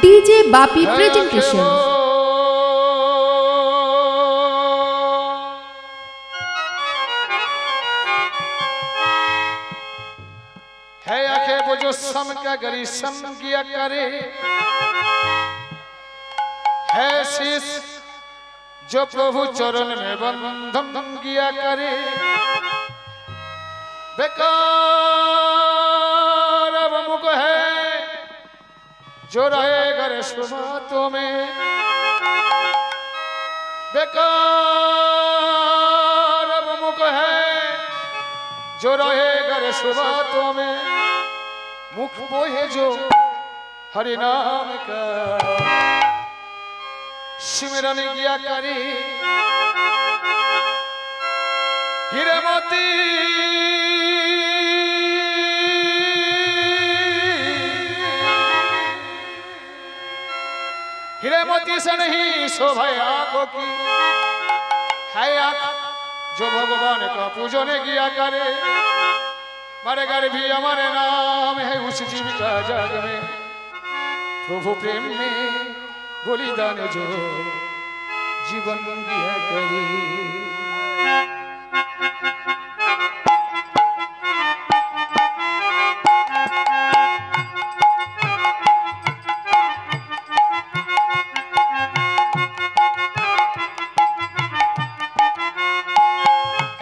DJ Bapi presentation. है आखे वो जो सम का गरी सम किया करे, है शीश जो प्रभु चरण में बंधन किया करे। बेकार अब मुख है जो रहे घर शुभातों में, बेकार अब मुख है जो रहे घर शुभातों में। मुख वो है जो हरि नाम का सिमरन किया करे। हीरे मोती हीरे मोती से नहीं शोभा आंखों की, है आंख जो भगवान का पूजन किया करे। हमारे घर भी हमारे नाम है उस जीविका जग में, प्रभु प्रेम में बलिदान जो जीवन दिया करे।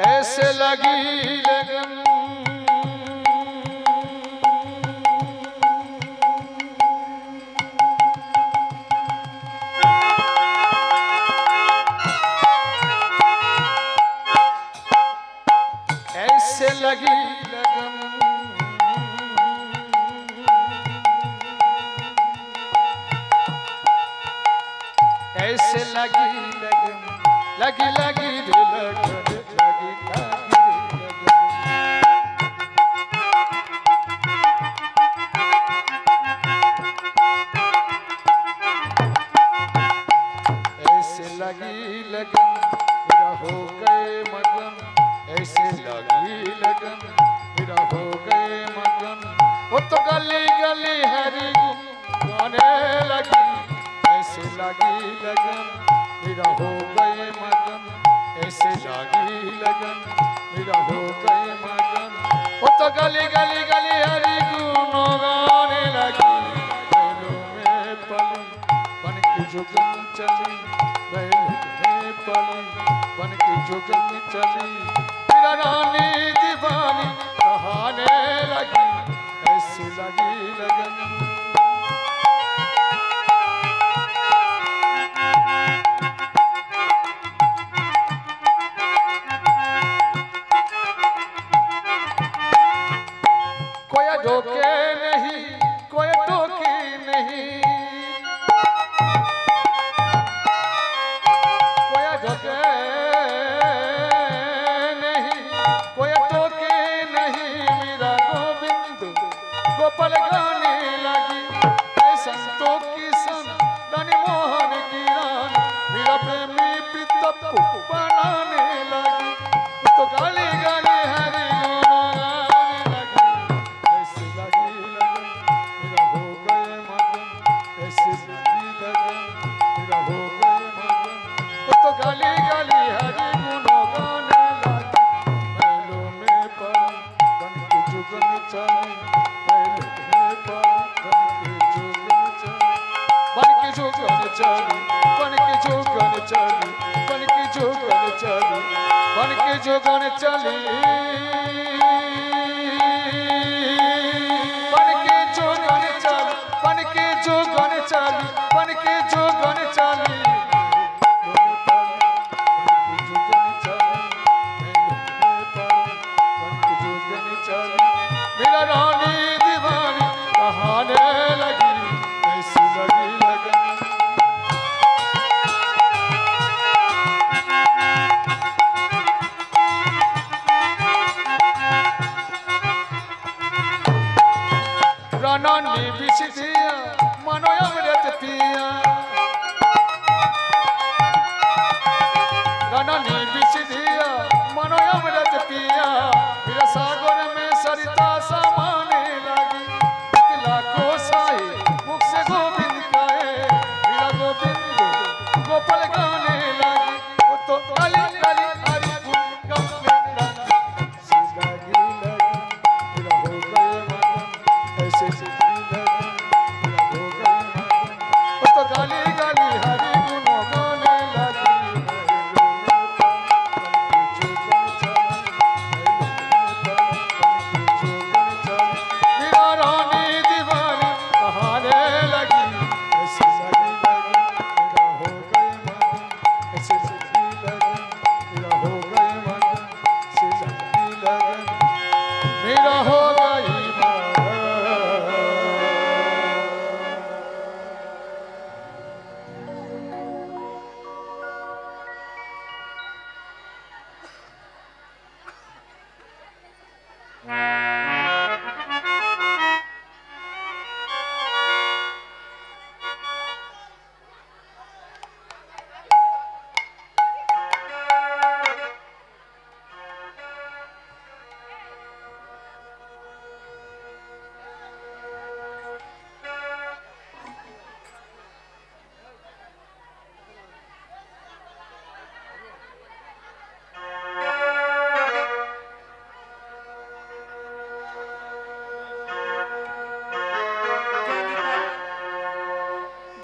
ऐसे लगी लगन ऐसे लगी लगन ऐसे लगी लगन लगी लगी रे लगन लगी लगी रे लगन। ऐसे लगी लगन मेरा हो गए मगन, ऐसे लगी लगन मेरा हो गए मगन। वो तो गली गली हरी गाने लगी, ऐसे लगी लगन मेरा हो गए मगन, ऐसे लगी लगन मेरा हो गए मगन। वो तो गली गली गली हरी गुनो गाने लगी। बैलों में पली बन की जुगन चली, बैलों में पली बन की जुगन चली। मेरा रानी दीवानी कहाने लगी, ऐसी लगी लगन। कोई धोखे नहीं कोई टोकी नहीं, कोई धोखे नहीं कोई टोकी नहीं। मेरा गोविंद गोपाल गाने लगी, संतों की सन रानी मोहन की रान। मेरा प्रेमी प्रीतम बनाने लगी, तो गाली गाली हरी गली गली हरी गुनो गाने लगी। बैलों में पली बन के जुगन चली, बैलों में पली बन के जुगन चली, बन के जुगन चली, बन के जुगन चली, बन के जुगन चली, बन के जुगन चली, बन के जुगन चली, बन के जुगन चली। मेरा रानी दीवानी कहाने लगी, ऐसी लगी लगन। रानी बिछ दिया मनो अमृत पिया,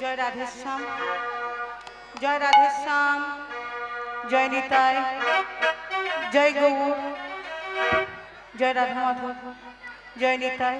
জয় রাধেশ্যাম, জয় রাধেশ্যাম, জয় নিতাই, জয় গৌর, জয় রাধা মাধব, জয় নিতাই।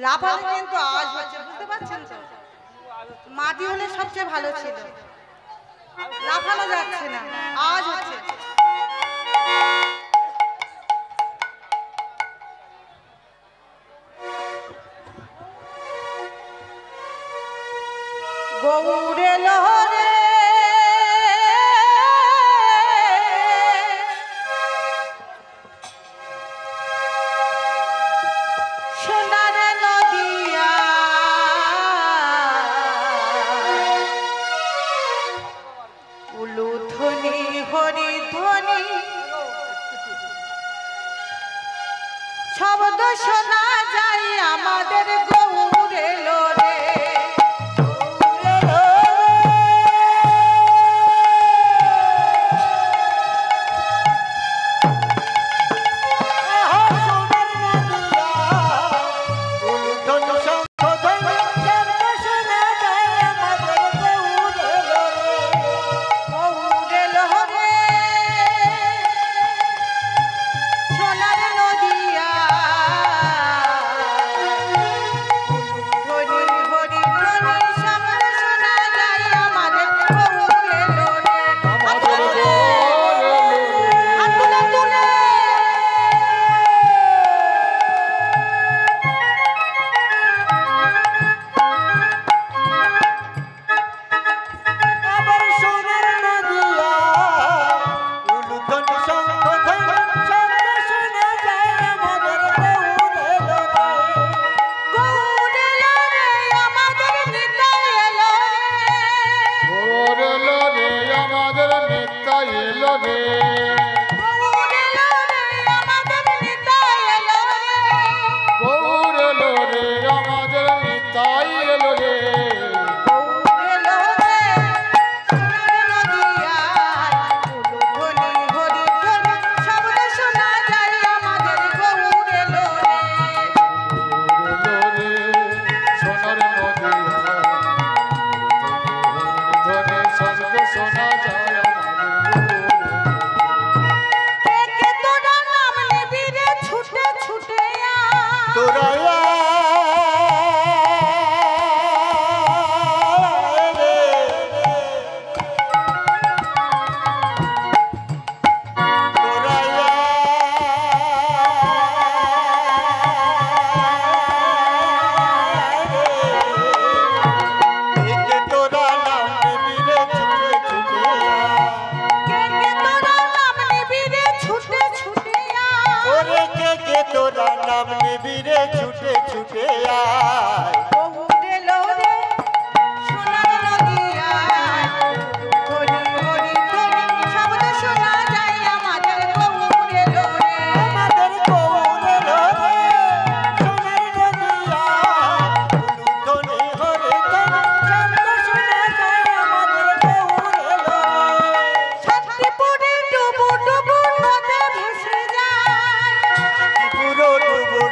লাফালে কিন্তু আওয়াজ হচ্ছে, বুঝতে পারছেন তো? মাটি হলে সবচেয়ে ভালো ছিল। লাফানো যাচ্ছে না, আওয়াজ হচ্ছে। গৌরে লহরে সোনার নদিয়া উলুধ্বনি হরিধ্বনি শব্দ শোনা যায় আমাদের গৌরে লোরে।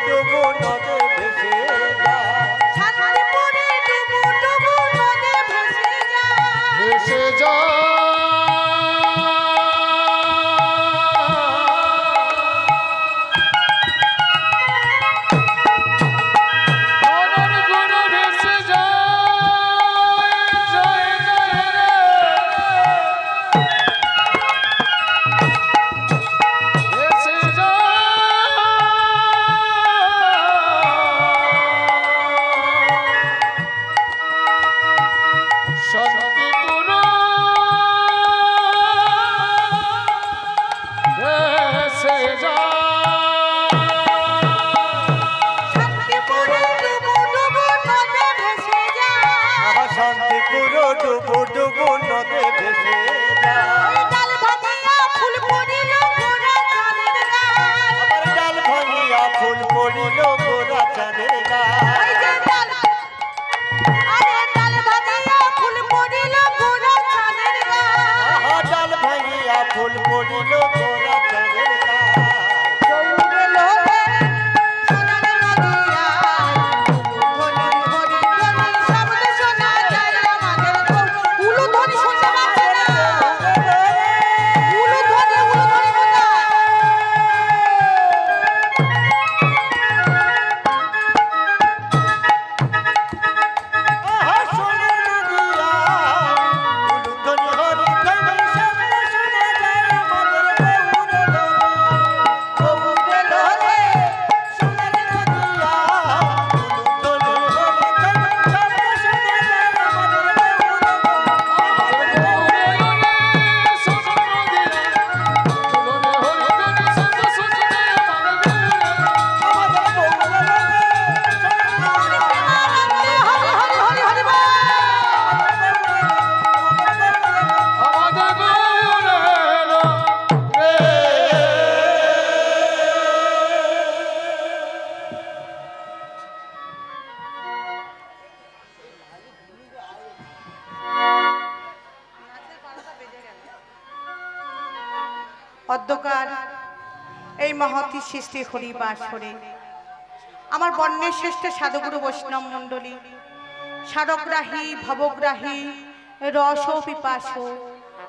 ডুবু নদে ভেসে যায়। অধ্যকার এই মহতী সৃষ্টি হরি বাসরে আমার বর্ণের শ্রেষ্ঠ সাধুগুরু বৈষ্ণব মণ্ডলী, সারগ্রাহী ভবগ্রাহী রস পিপাস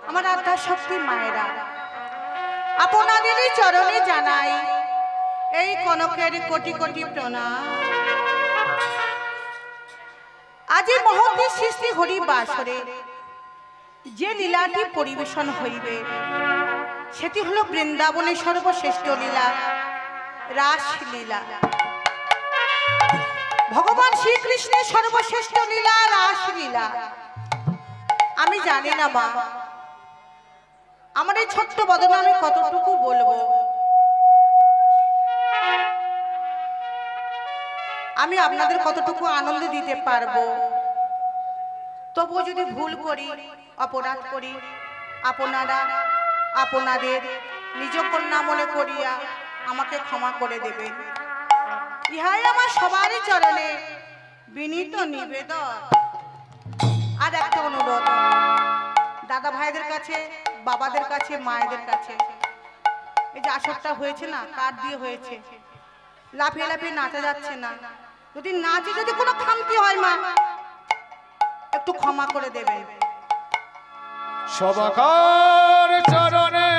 আমার আত্মা শক্তি মায়েরা, আপনাদেরই চরণে জানাই এই কনকের কোটি কোটি প্রণাম। আজ এই মহতী সৃষ্টি হরি বাসরে যে লীলাটি পরিবেশন হইবে সেটি হলো বৃন্দাবনের সর্বশ্রেষ্ঠ লীলা, রাসলীলা। ভগবান শ্রীকৃষ্ণের সর্বশ্রেষ্ঠ লীলা রাসলীলা। আমি জানি না মা, আমার এই ছোট্ট বদনে আমি কতটুকু বলবো। আমি আপনাদের কতটুকু আনন্দ দিতে পারবো। তবুও যদি ভুল করি, অপরাধ করি, আপনারা আপনাদের নিজ কন্যা মনে করিয়া আমাকে ক্ষমা করে দেবেন। ইহাই আমার সবারই চরণে বিনীত নিবেদন। আর একটা অনুরোধ, দাদা ভাইদের কাছে, বাবাদের কাছে, মায়েদের কাছে, এই যে আসরটা হয়েছে না, কাঠ দিয়ে হয়েছে, লাফিয়ে লাফিয়ে নাচা যাচ্ছে না। যদি নাচে যদি কোনো খামতি হয় মা, একটু ক্ষমা করে দেবেন। সবাকার চরণে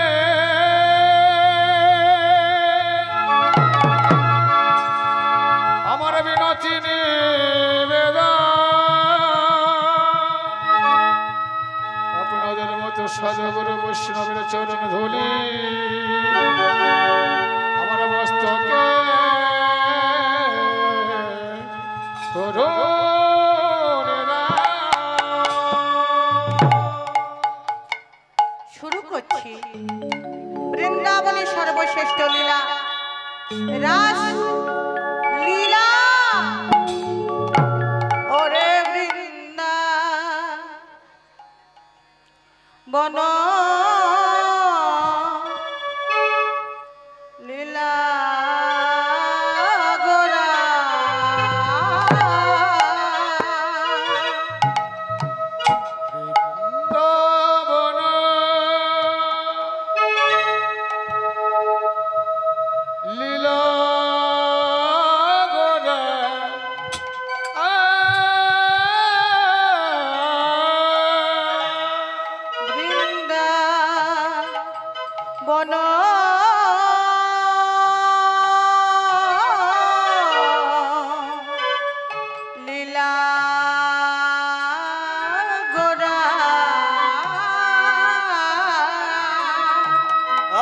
আমার বিনতি নিবেদন, আপনাদের মতো সাধুগুরু বৈষ্ণবের চরণ ধুলি আমার মস্তকে শুরু করছি বৃন্দাবনের সর্বশ্রেষ্ঠ লীলা, রাস লীলা। ওরে বৃন্দা বন লীলা গোরা, বন লীলা গোরা।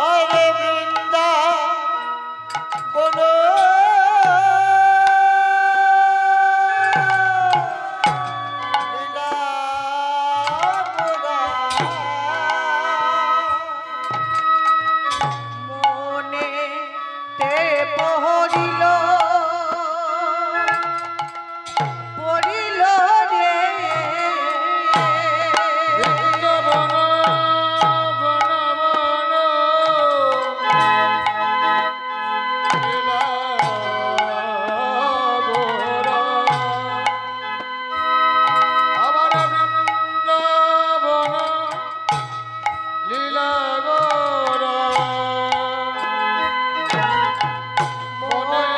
আরে বৃন্দা বন লীলা গোরা, মনে তে পহরিল পড়িল রে, বৃন্দাবন বন বন লীলা গোরা, আমার বৃন্দাবন লীলা গোরা, মনে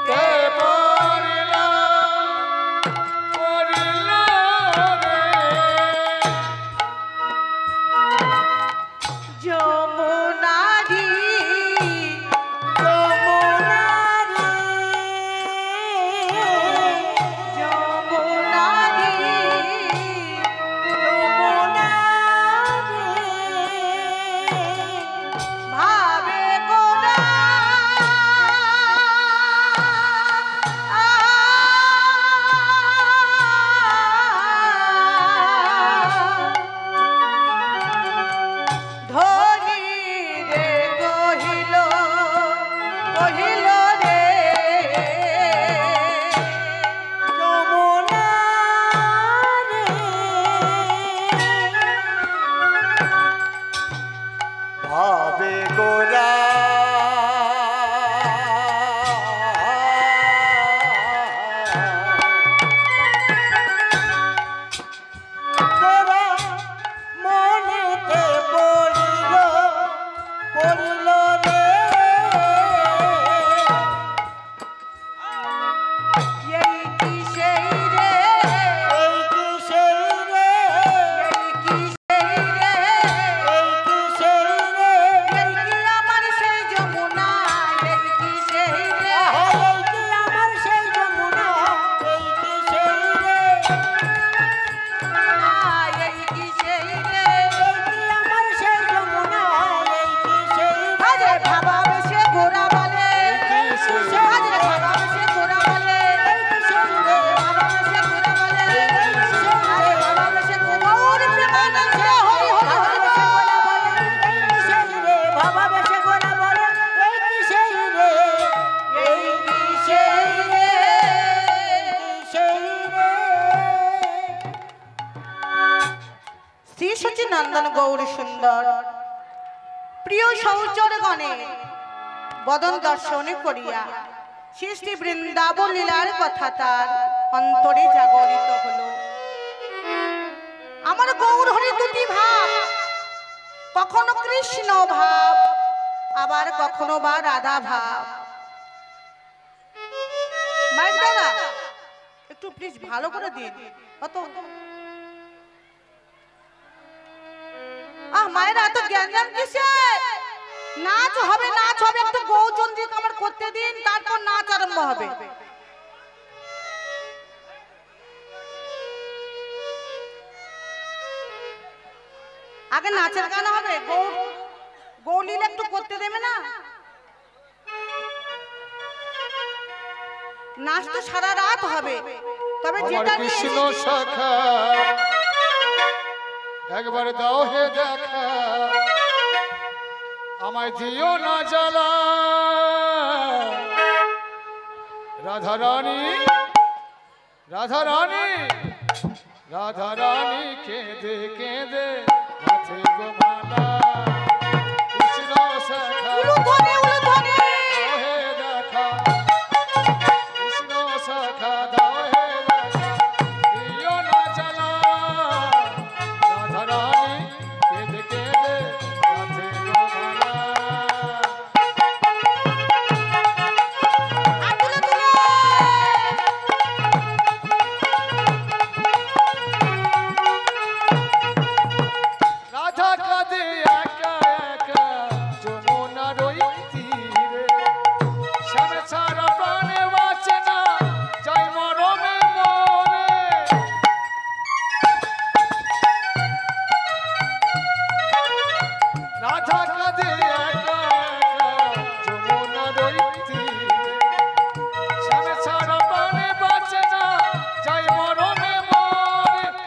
তে পড়িল পড়িল রে, যমুনারি যমুনারি যমুনারি ভাবে গোরা, ধনী রে কহিল কহিল রে, যমুনা রে ভাবে গোরা, গোরা মনেতে পড়িল গৌর সুন্দর প্রিয় সহচর গণে বদন দর্শন করিয়া শ্রী শ্রী বৃন্দাবন লীলার কথা তার অন্তরে জাগরিত হলো। আমার গৌর হরি দুটি ভাব, কখনো কৃষ্ণ ভাব আবার কখনো বা রাধা ভাব। মাইক দাদা একটু প্লিজ ভালো করে দিন। অত মায়েরা এত জ্ঞান কিসে? নাচ হবে একটু গৌচন্দ্রিক আমার করতে দিন, তারপর নাচ আরম্ভ হবে। আগে নাচের গান হবে, গৌলীলা একটু করতে দেবে না? নাচ তো সারা রাত হবে, তবে যেটা কৃষ্ণ শাখা একবার দাও হে দেখা, আমায় দিও না জ্বালা। রাধা রানী রাধা রানী রাধা রানী কেঁদে কেঁদে মাথে গোমালা। কৃষ্ণ শাখা দাও হে দেখা, কৃষ্ণ শাখা দাও হে দেখা, দিও না জ্বালা। রাধা রানী কেঁদে কেঁদে মাথে গোমালা। রাধা কাঁদে একা একা যমুনার ওই তীরে, স্বামী ছাড়া প্রাণে বাঁচে না, যাই মরমে মরে। রাধা কাঁদে একা একা যমুনার ওই তীরে, স্বামী ছাড়া প্রাণে বাঁচে না, যাই মরমে মরে।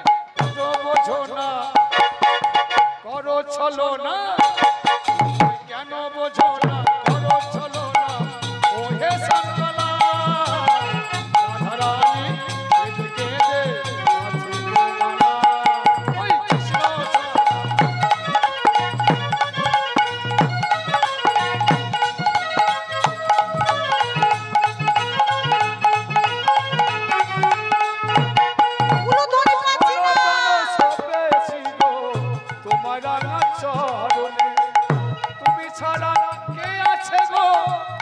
তো বোঝো না করো ছলো না, কেন বোঝো না করো ছলো না, ও হে সঙ্গলা। রাধা রানী কেঁদে কেঁদে মাথে গোমালা। ওই কৃষ্ণ তোমার রাঙা চরণে, তুমি ছাড়া কে আছে গো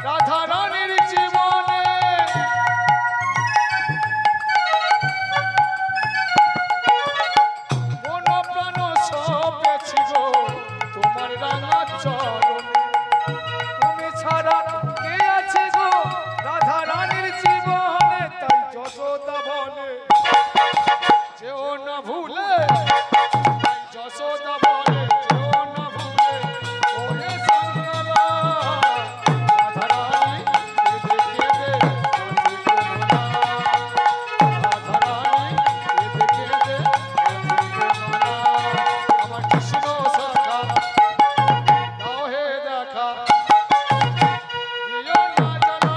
রাধা রানীর জীবনে। মন প্রাণ সব পেয়েছি গো তোমার রাঙা চরণে, তুমি ছাড়া কে আছে গো রাধা রানীর জীবনে। তাই যশোদা বলে যেও না ভুলে, তাই যশোদা বলে যেও না ভুলে, ও হে সঙ্গলা। রাধা রানী কেঁদে কেঁদে মাথে গোমালা। রাধা রানী কেঁদে কেঁদে মাথে গোমালা। আমার কৃষ্ণ শাখা দাও হে দেখা, দিও না জ্বালা।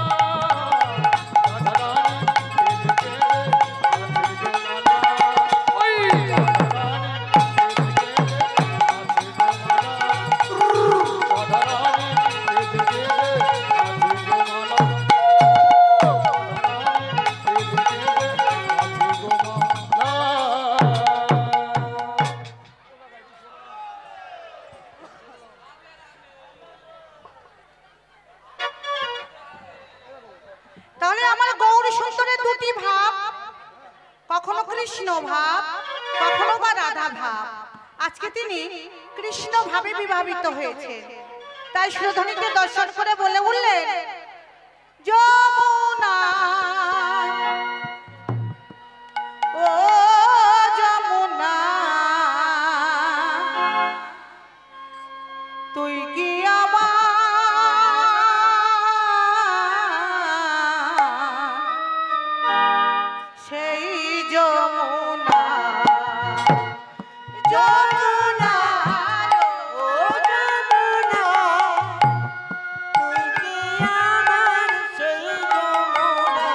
রাধা রানী কেঁদে কেঁদে মাথে গোমালা। ওই রাধা রানী কেঁদে কেঁদে মাথে গোমালা। রাধা রানী কেঁদে কেঁদে মাথে গোমালা। রাধা রানী কেঁদে কেঁদে মাথে গোমালা। তাহলে আমার গৌর সুন্দরের দুটি ভাব, কখনো কৃষ্ণ ভাব কখনো বা রাধা ভাব। আজকে তিনি কৃষ্ণ ভাবে বিভাবিত হয়েছে, তাই সুরধনীকে দর্শন করে বলে উঠলেন, যমুনা ও যমুনা, তুই কি আমার সেই যমুনা। যমুনা ও যমুনা, তুই কি আমার সেই যমুনা।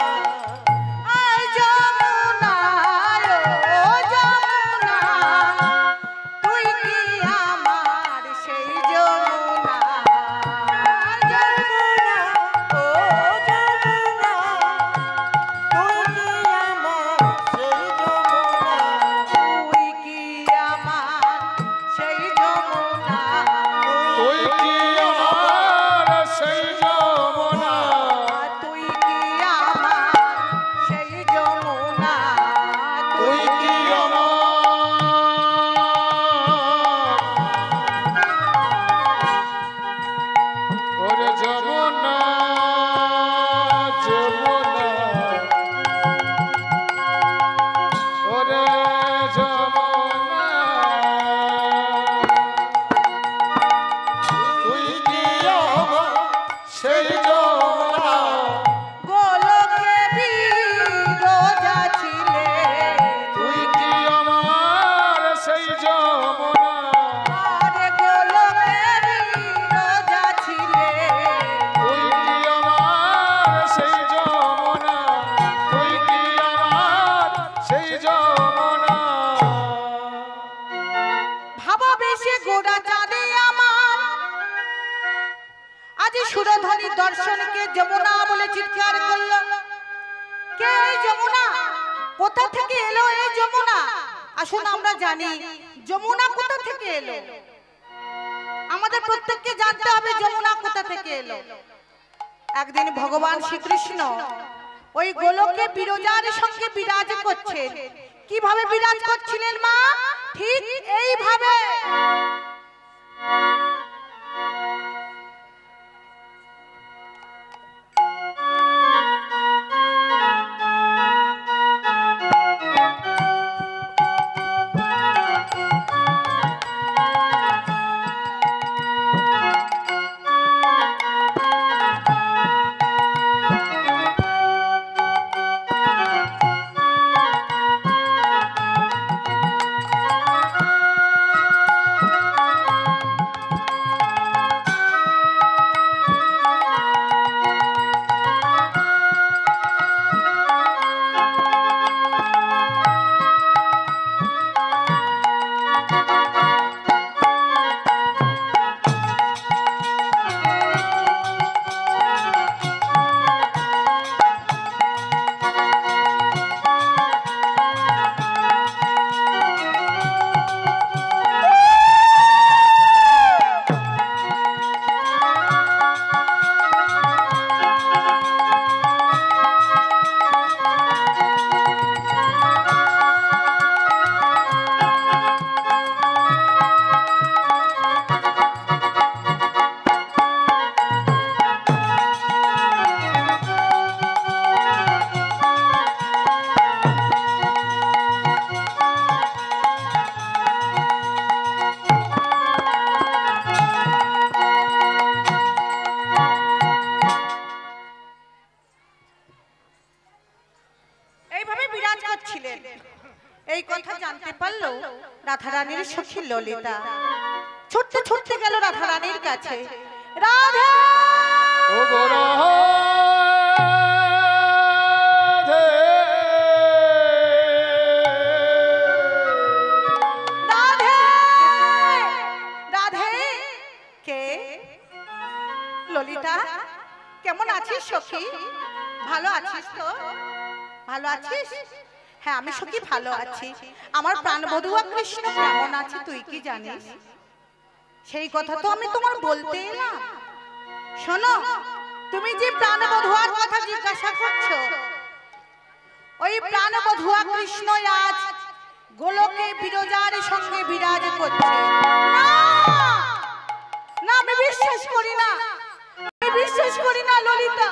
আয় যমুনা ও যমুনা, তুই কি সুদর্শনকে যমুনা বলে চিৎকার করলো। কে এই যমুনা? কোথা থেকে এলো এই যমুনা? আসুন আমরা জানি যমুনা কোথা থেকে এলো। আমাদের প্রত্যেককে জানতে হবে যমুনা কোথা থেকে এলো। একদিন ভগবান শ্রীকৃষ্ণ ওই গোলকে বিরজার সঙ্গে বিরাজ করছেন। কিভাবে বিরাজ করছিলেন মা? ঠিক এইভাবে। এই কথা জানতে পারলো রাধারানীর সখী ললিতা। ছুটতে ছুটতে গেল রাধারানীর কাছে। রাধে ও গো রাধে, রাধে রাধে। কে? ললিতা, কেমন আছিস সখী? ভালো আছিস তো? ভালো আছিস? হ্যাঁ আমি সখী ভালো আছি। আমার প্রাণবধূয়া কৃষ্ণ কেমন আছে তুই কি জানিস? সেই কথা তো আমি তোমার বলতে এলাম। শোনো, তুমি যে প্রাণবধূয়ার কথা জিজ্ঞাসা করছো, ওই প্রাণবধূয়া কৃষ্ণ আজ গোলকে বিরজার সঙ্গে বিরাজ করছে। না না, আমি বিশ্বাস করি না, আমি বিশ্বাস করি না ললিতা।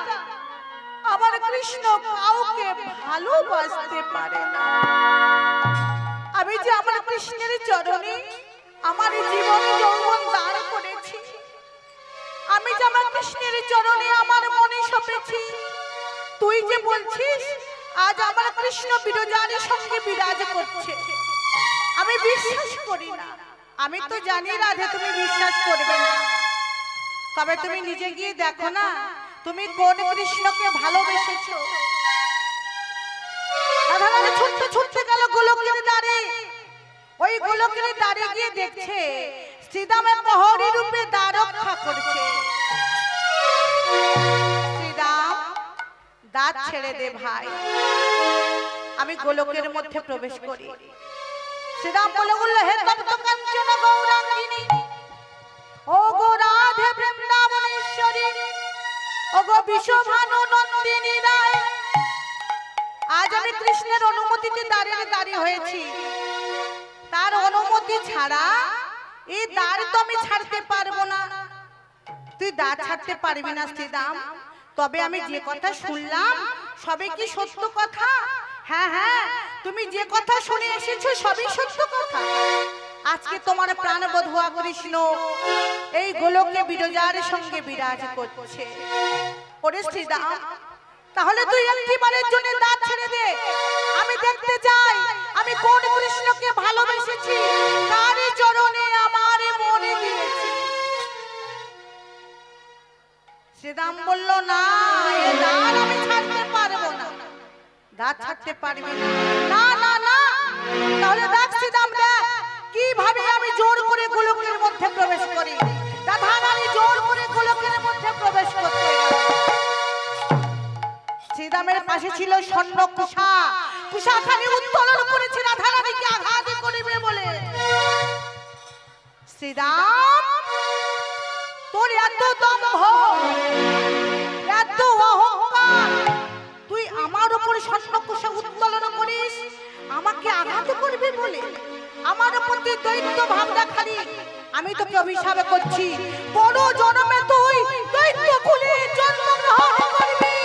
আমার কৃষ্ণ কাউকে ভালোবাসতে পারে না। আমি যে আমার কৃষ্ণের চরণে আমার জীবনে যৌবন দান করেছি, আমি যে আমার কৃষ্ণের চরণে আমার মনে সপেছি, তুই যে বলছিস আজ আমার কৃষ্ণ বিরজার সঙ্গে বিরাজ করছে, আমি বিশ্বাস করি না। আমি তো জানি রাধে তুমি বিশ্বাস করবে না, তবে তুমি নিজে গিয়ে দেখো না তুমি কোন কৃষ্ণকে ভালোবেসেছো। রাধারানী ছুটতে ছুটতে গেল গোলকের দ্বারে। ওই গোলকের দ্বারে গিয়ে দেখছে শ্রীদামে প্রহরী রূপে দ্বার রক্ষা করছে। শ্রীদাম, দ্বার ছেড়ে দে ভাই, আমি গোলকের মধ্যে প্রবেশ করি। শ্রীদাম বলে বলল, হে তপ্ত কাঞ্চন গৌরাঙ্গিনী, ও গো রাধে বৃন্দাবনেশ্বরী, ও গো বিশ্বভানু নন্দিনী রায়, আজ আমি কৃষ্ণের অনুমতিতে দ্বারের দ্বারী হয়েছি। তার অনুমতি ছাড়া এই দ্বার তো আমি ছাড়তে পারবো না। তুই দ্বার ছাড়তে পারবি না শ্রীদাম। তবে আমি যে কথা শুনলাম সবে কি সত্য কথা? হ্যাঁ হ্যাঁ, তুমি যে কথা শুনে এসেছো সবই সত্য কথা। আজকে তোমার প্রাণবধূয়া কৃষ্ণ এই গোলকে বিরজার সঙ্গে বিরাজ করছে। ওরে শ্রীদাম, তাহলে তুই একটিবারের জন্য দ্বার ছেড়ে দে, আমি দেখতে চাই আমি কোন কৃষ্ণকে ভালোবেসেছি, কারই চরণে আমার মনে দিয়েছি। শ্রীদাম বলল, না, এ দ্বার আমি ছাড়তে পারবো না। দ্বার ছাড়তে পারবি না? না না না, তাহলে দেখ শ্রীদাম, দেখ কিভাবে আমি জোর করে গোলকের মধ্যে প্রবেশ করি। রাধারানী জোর করে গোলকের মধ্যে প্রবেশ করতে গেল। পাশে ছিল স্বর্ণ কুশা, কুশাখানি উত্তোলন করেছে রাধা রানীকে আঘাত করিবে বলে। শ্রীরাম, তোর এত দম্ভ, এত অহংকার, তুই আমার উপর স্বর্ণ কুশা উত্তোলন করিস আমাকে আঘাত করবি বলে? আমার প্রতি দৈত্য ভাব দেখালি, আমি তোকে অভিশাপ করছি, বড় জন্মে তুই দৈত্য কুলে জন্মগ্রহণ করবি।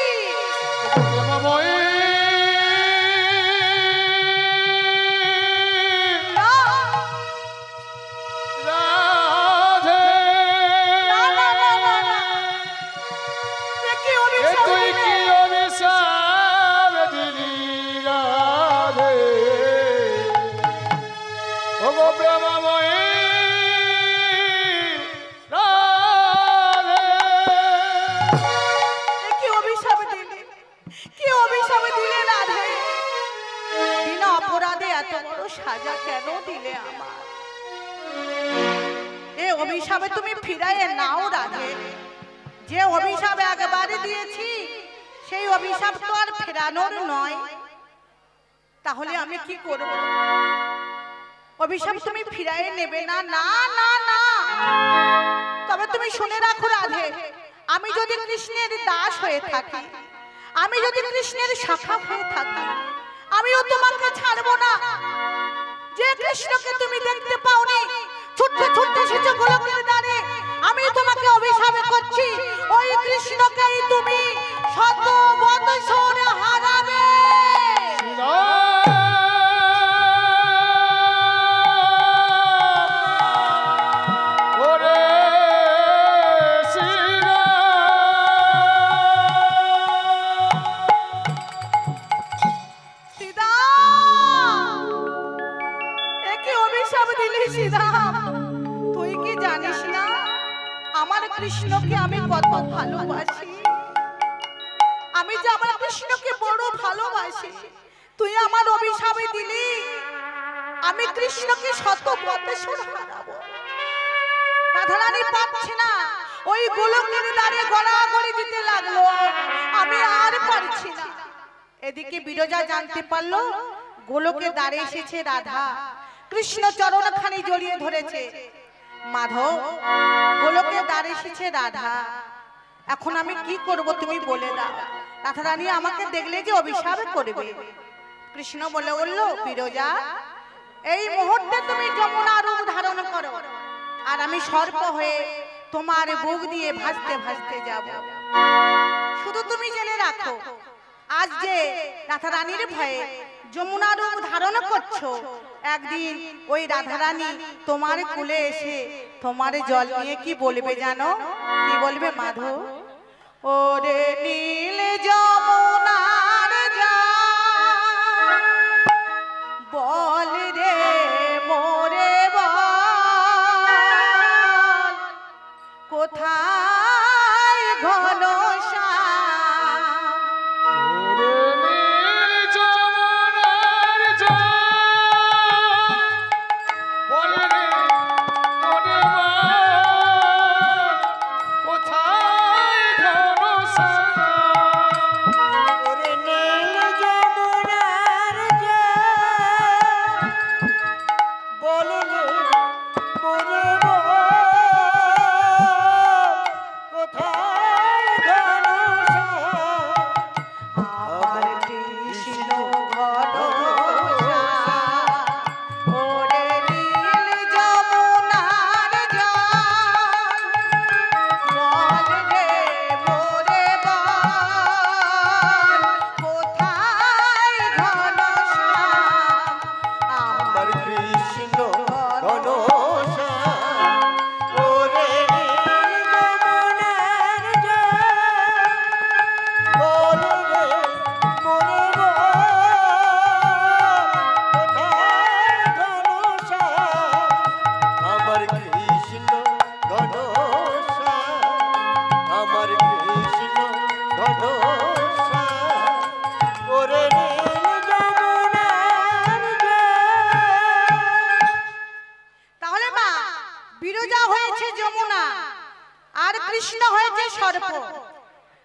সাজা কেন দিলে আমার? এই অভিশাপে তুমি ফিরাইয়ে নাও রাধে। যে অভিশাপ একবারে দিয়েছি সেই অভিশাপ তো আর ফেরানোর নয়। তাহলে আমি কি করব? অভিশাপ তুমি ফিরাইয়ে নেবে না? না না না, তবে তুমি শুনে রাখো রাধে, আমি যদি কৃষ্ণের দাস হয়ে থাকি, আমি যদি কৃষ্ণের শাখা হয়ে থাকি, আমিও তোমাকে ছাড়বো না। যে কৃষ্ণকে তুমি দেখতে পাওনি, ছুটতে ছুটতে এসেছো গোলকের দ্বারে, আমি তোমাকে অভিশাপ করছি ওই কৃষ্ণকেই তুমি শত বৎসর হারাবে। তুই কি জানিস না আমার কৃষ্ণকে আমি কত ভালোবাসি? আমি যে আমার কৃষ্ণকে বড় ভালোবাসি, তুই আমার অভিশাপে দিলি আমি কৃষ্ণকে শত বৎসর হারাবো। রাধারানী পাচ্ছে না, ওই গোলকের দ্বারে গড়াগড়ি দিতে লাগলো, আমি আর পারছি না। এদিকে বিরজা জানতে পারলো গোলকের দ্বারে এসেছে রাধা, কৃষ্ণ চরণখানি জড়িয়ে ধরেছে। মাধব, গোলকের দ্বারে এসেছে রাধা, এখন আমি কি করব তুমি বলে দাও। রাধারানী আমাকে দেখলে যে অভিশাপ করবে। কৃষ্ণ বলে বলল, বিরজা, এই মুহূর্তে তুমি যমুনা রূপ ধারণ করো, আর আমি সর্প হয়ে তোমার বুক দিয়ে ভাসতে ভাসতে যাব। শুধু তুমি জেনে রাখো, আজ যে রাধারানীর ভয়ে যমুনা রূপ ধারণ করছো, একদিন ওই রাধারানী তোমার কুলে এসে তোমার জল নিয়ে কি বলবে জানো? কি বলবে মাধব? ওরে নীল যমুনার জল বল রে মোরে বল, কোথায় ঘনশ্যাম?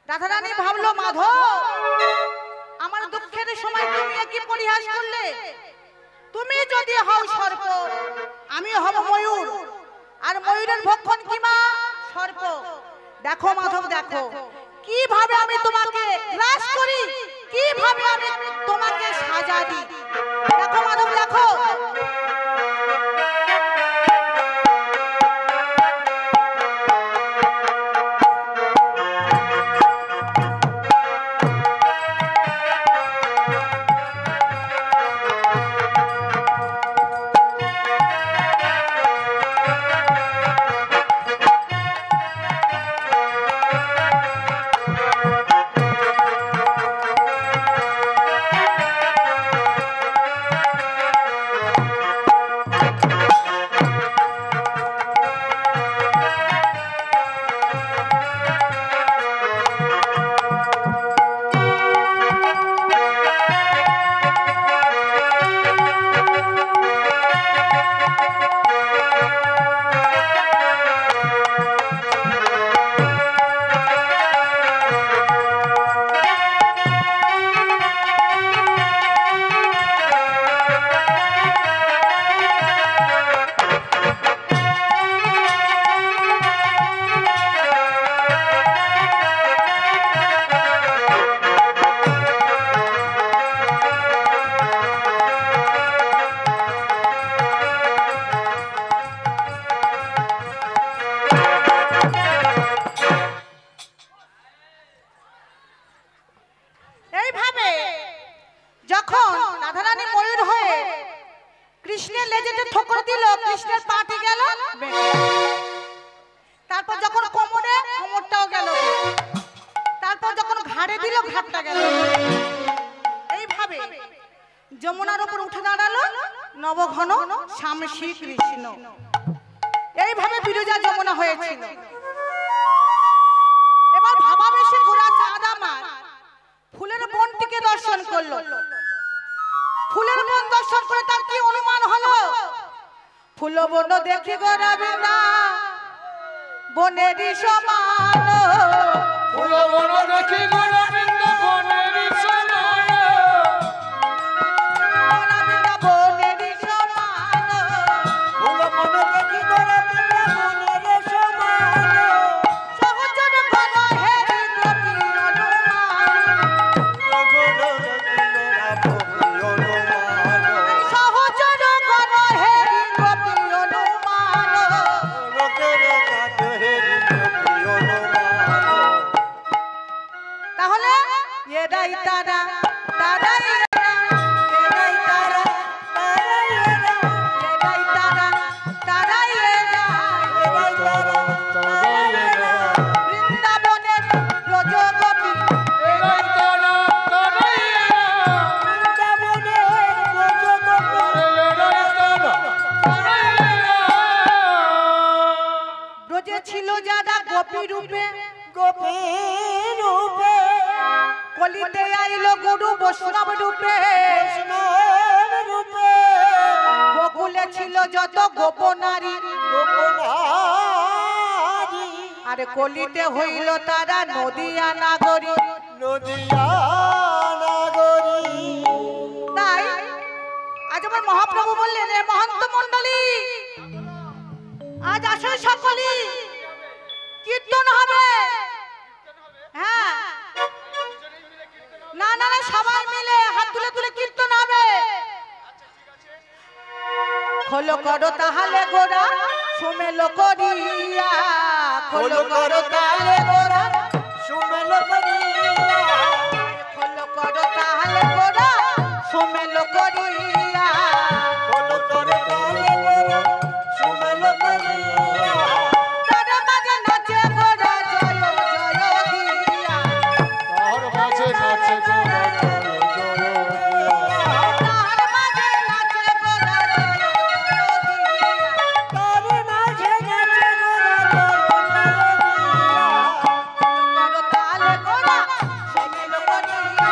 রাধারানী ভাবলো, মাধব আমার দুঃখের সময় তুমি কি পরিহাস করলে? তুমি যদি হও সর্প, আমি হব ময়ূর, আর ময়ূরের ভক্ষণ কি মা? সর্প। দেখো মাধব, দেখো কিভাবে আমি তোমাকে গ্রাস করি, কিভাবে আমি তোমাকে সাজা দিই। দেখো মাধব, দেখো। যমুনার উপর উঠে দাঁড়ালো নবঘন স্বামী শ্রীকৃষ্ণ। এইভাবে বিরজা যমুনা হয়েছিল। এবার ভাবাবেশে গোরা চাঁদ আমার ফুলের বনটিকে দর্শন করলো। ফুলের বন দর্শন করে তার কি অনুমান হলো? ফুল বন দেখি গোরা বৃন্দা বনেরই সমান। ফুল বন দেখি গোরা বৃন্দা বনেরই সমান। কলিতে আইলো গুরু বৈষ্ণব রূপে, গোকুলে ছিল যত গোপনারী, আরে কলিতে হইল তারা নদিয়া নাগরী। তাই আজ আমার মহাপ্রভু বললেন, এ মহন্ত মন্ডলী আজ আসো সকলি, কীর্তন হবে। হ্যাঁ, না না না, সবাই মিলে হাত তুলে তুলে কীর্তন হবে। খোলো করো তাহলে গোরা সুমেলো করিয়া, খোলো করো তাহলে গোরা সুমেলো করিয়া, খোলো করো তাহলে গোরা সুমেলো করিয়া, খোলো করো তাহলে গোরা সুমেলো করিয়া। তার মাঝে নাচে গোরা জয় জয় দিয়া, তার মাঝে নাচে গোরা জয় জয় দিয়া, তার মাঝে নাচে গোরা জয় জয় দিয়া, তার মাঝে নাচে গোরা জয় জয় দিয়া। করো তালে গোরা সুমেলো করিয়া।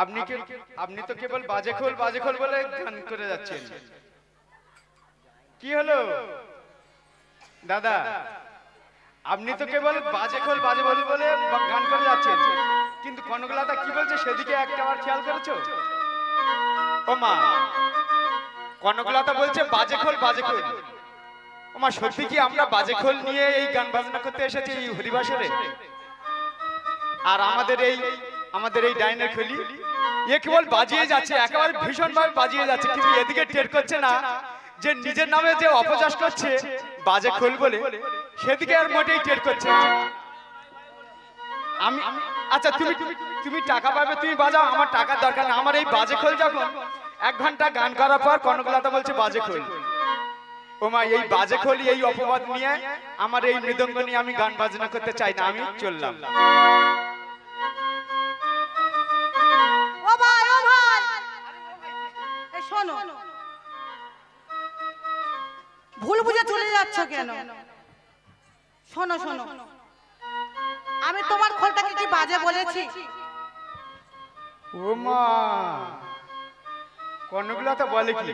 আপনি তো কেবল বাজে খোল বলে গান করে যাচ্ছেন। কি হলো দাদা? আপনি তো কেবল বাজে বলে গান করে যাচ্ছেন, কিন্তু কনকলতা কি বলছে সেদিকে একটাবার খেয়াল করেছো? ও মা, কনকলতা বলছে বাজে খোল। ও মা, সত্যি কি আমরা বাজে খোল নিয়ে এই গান বাজনা করতে এসেছি এই হরিবাসরে? আর আমাদের এই ডাইনের খলি এ কেবল বাজিয়ে যাচ্ছে, একেবারে ভীষণ ভাবে বাজিয়ে যাচ্ছে, কিন্তু এদিকে টের করছে না যে নিজের নামে যে অপচাষ করছে বাজে খোল বলে, সেদিকে আর মোটেই টের করছে না। আচ্ছা তুমি টাকা পাবে, তুমি বাজাও, আমার টাকার দরকার না। আমার এই বাজে খোল যখন 1 ঘন্টা গান করার পর কনকলতা বলছে বাজে খোল। ও মা, এই বাজে খোল এই অপবাদ নিয়ে আমার এই মৃদঙ্গ নিয়ে আমি গান বাজনা করতে চাই না, আমি চললাম। ও ভাই এই শোনো, ভুল বুঝে চলে যাচ্ছ কেন? শোনো, আমি তোমার খোলটাকে কি বাজে বলেছি? ও মা, কনকলতা বলে কি?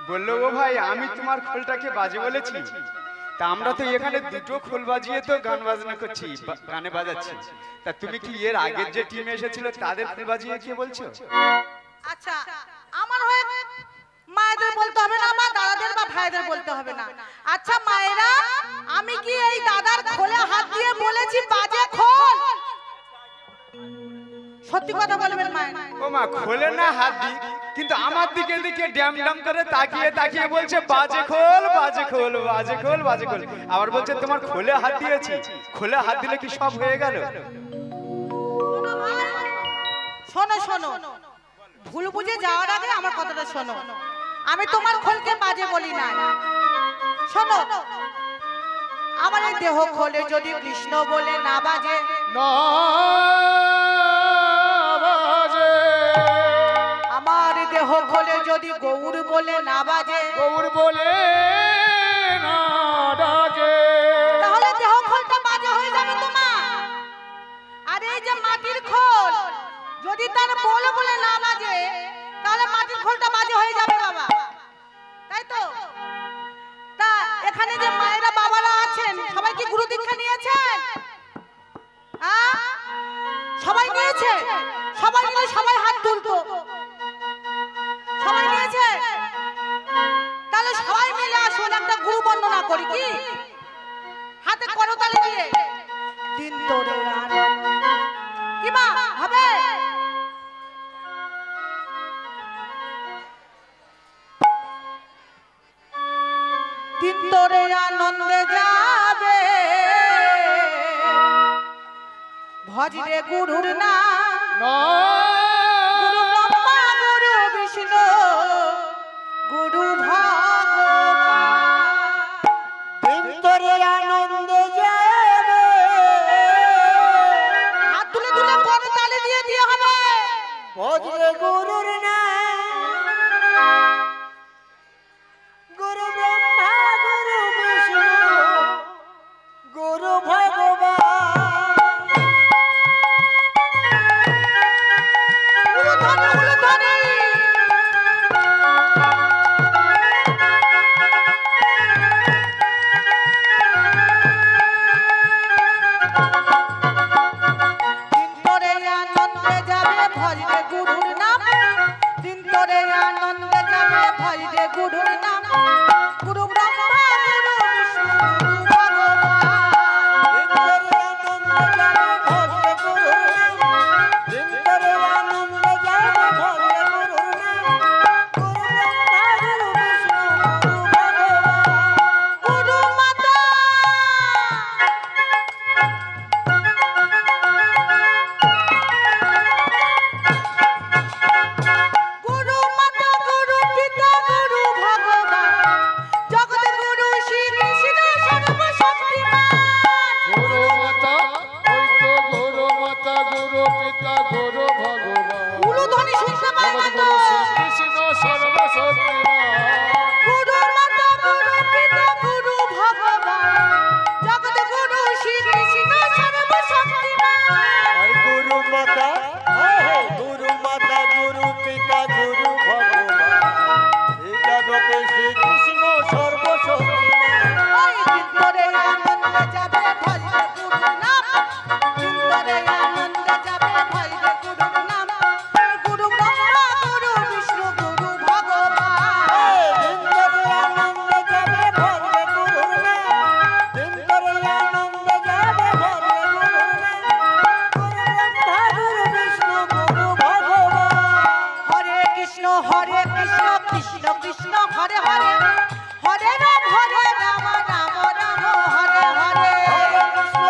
বললো ও ভাই, আমি তোমার খোলটাকে বাজে বলেছি? তা আমরা তো এখানে দুটো খোল বাজিয়ে তো গান বাজনা করছি, গানে বাজাচ্ছি। তা তুমি কি এর আগের যে টিম এসেছিল তাদের খোল বাজিয়ে কি বলছো? আচ্ছা, আমার হয়ে মায়েদের বলতে হবে না, বা দাদাদের বা ভাইদের বলতে হবে না। আচ্ছা মায়েরা, আমি কি এই দাদার খোলে হাত দিয়ে বলেছি বাজে খোল? সত্যি কথা বলবেন মায়ের। ও মা, খোলে না হাত দি, কিন্তু আমার দিকে ড্যাম করে তাকিয়ে বলছে বাজে খোল। আবার বলছে তোমার খোলে হাত দিয়েছি। খোলে হাত দিলে কি সব হয়ে গেল? শোনো, ভুল বুঝে যাওয়ার আগে আমার কথাটা শোনো। আমি তোমার খোলকে বাজে বলি না। শোনো, আমার এই দেহ খোলে যদি কৃষ্ণ বলে না বাজে, আমার দেহ খোলে যদি গৌর বলে না বাজে, তাহলে দেহ খোলটা বাজে হয়ে যাবে তোমার। আর এই যে মাটির খোল, যদি তার বলে না বাজে, তাহলে মাটির খোলটা বাজে হয়ে যাবে বাবা, তাই তো? তা এখানে যে মায়েরা বাবারা আছেন, সবাই কি গুরু দীক্ষা নিয়েছেন? সবাই নিয়েছে? সবাই মিলে সবাই হাত তুলতো। সবাই নিয়েছে? তাহলে সবাই মিলে আসুন একটা গুরু বন্দনা করি, কি হাতে করতালি দিয়ে। দিন তোরে কি মা হবে? দিন তোরে আনন্দে যাবে, ভজরে গুরুর নাম, গুরু ব্রহ্মা গুরু বিষ্ণু গুরু ভগবান। দিন তোরে আনন্দে যাবে, হাত তুলে করতালি দিয়ে হবে। ভজরে গুরুর নাম, গুরু ব্রহ্মা গুরু বিষ্ণু গুরু ভগবান। জপে শ্রীকৃষ্ণ সর্বশক্তিমান। ওই চিত্তরে আনন্দে যাবে ভজরে গুরুর নাম, চিত্তরে আনন্দে যাবে ভজরে গুরুর নাম। গুরু ব্রহ্মা গুরু বিষ্ণু গুরু ভগবান। দিনতরে আনন্দে যাবে ভজরে গুরুর নাম, দিনতরে আনন্দে যাবে ভজরে গুরুর নাম। গুরু ব্রহ্মা গুরু বিষ্ণু গুরু ভগবান। হরে কৃষ্ণ কৃষ্ণ কৃষ্ণ হরে হরে, হরে রাম রাম রাম হরে হরে। হরে কৃষ্ণ